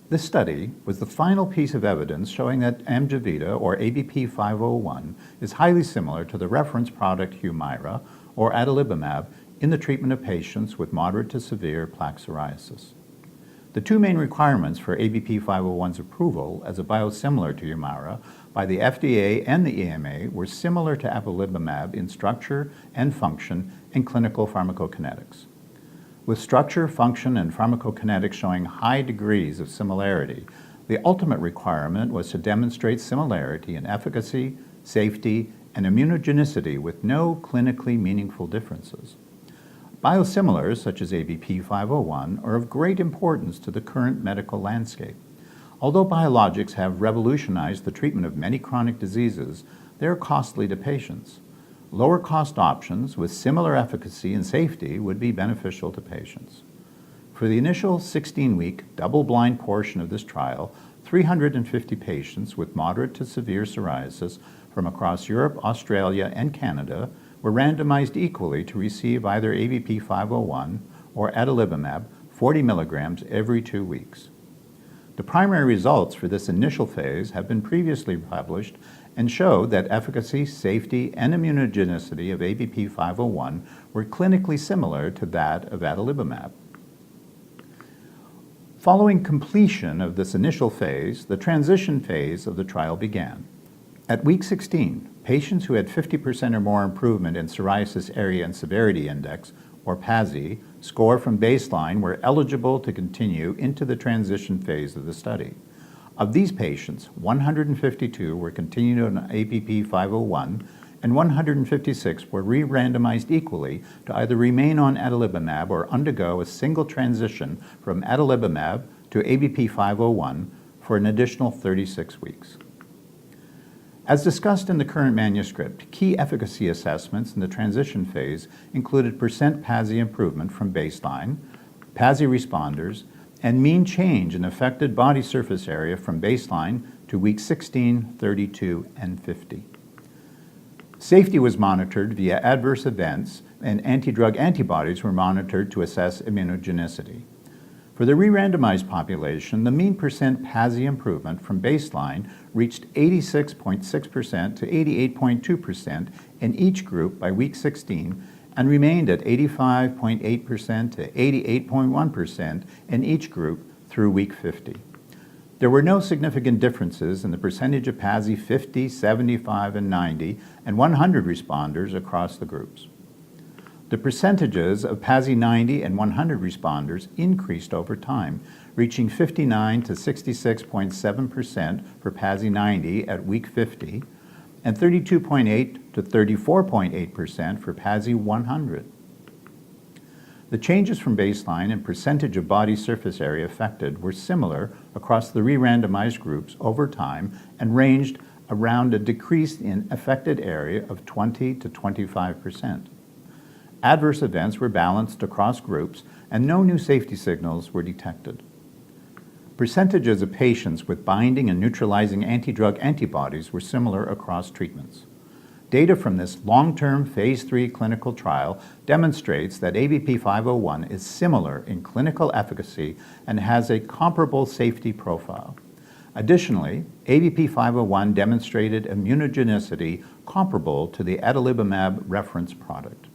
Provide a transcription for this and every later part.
This study was the final piece of evidence showing that Amjevita, or ABP 501, is highly similar to the reference product Humira, or adalimumab, in the treatment of patients with moderate to severe plaque psoriasis. The two main requirements for ABP 501's approval as a biosimilar to Humira by the FDA and the EMA were similar to adalimumab in structure and function and clinical pharmacokinetics. With structure, function, and pharmacokinetics showing high degrees of similarity, the ultimate requirement was to demonstrate similarity in efficacy, safety, and immunogenicity with no clinically meaningful differences. Biosimilars, such as ABP 501, are of great importance to the current medical landscape. Although biologics have revolutionized the treatment of many chronic diseases, they are costly to patients. Lower cost options with similar efficacy and safety would be beneficial to patients. For the initial 16-week double-blind portion of this trial, 350 patients with moderate to severe psoriasis from across Europe, Australia, and Canada were randomized equally to receive either ABP 501 or adalimumab 40 milligrams every 2 weeks. The primary results for this initial phase have been previously published and showed that efficacy, safety, and immunogenicity of ABP 501 were clinically similar to that of adalimumab. Following completion of this initial phase, the transition phase of the trial began. At week 16, patients who had 50% or more improvement in Psoriasis Area and Severity Index, or PASI, score from baseline were eligible to continue into the transition phase of the study. Of these patients, 152 were continued on ABP 501 and 156 were re-randomized equally to either remain on adalimumab or undergo a single transition from adalimumab to ABP 501 for an additional 36 weeks. As discussed in the current manuscript, key efficacy assessments in the transition phase included % PASI improvement from baseline, PASI responders, and mean change in affected body surface area from baseline to week 16, 32, and 50. Safety was monitored via adverse events, and anti-drug antibodies were monitored to assess immunogenicity. For the re-randomized population, the mean % PASI improvement from baseline reached 86.6% to 88.2% in each group by week 16 and remained at 85.8% to 88.1% in each group through week 50. There were no significant differences in the percentage of PASI 50, 75, and 90 and 100 responders across the groups. The percentages of PASI 90 and 100 responders increased over time, reaching 59 to 66.7% for PASI 90 at week 50 and 32.8 to 34.8% for PASI 100. The changes from baseline and percentage of body surface area affected were similar across the re-randomized groups over time and ranged around a decrease in affected area of 20 to 25%. Adverse events were balanced across groups and no new safety signals were detected. Percentages of patients with binding and neutralizing anti-drug antibodies were similar across treatments. Data from this long-term phase 3 clinical trial demonstrates that ABP 501 is similar in clinical efficacy and has a comparable safety profile. Additionally, ABP 501 demonstrated immunogenicity comparable to the adalimumab reference product.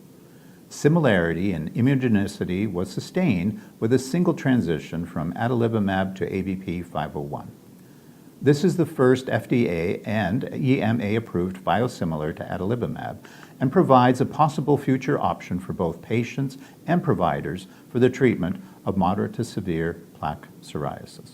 Similarity in immunogenicity was sustained with a single transition from adalimumab to ABP 501. This is the first FDA and EMA-approved biosimilar to adalimumab and provides a possible future option for both patients and providers for the treatment of moderate to severe plaque psoriasis.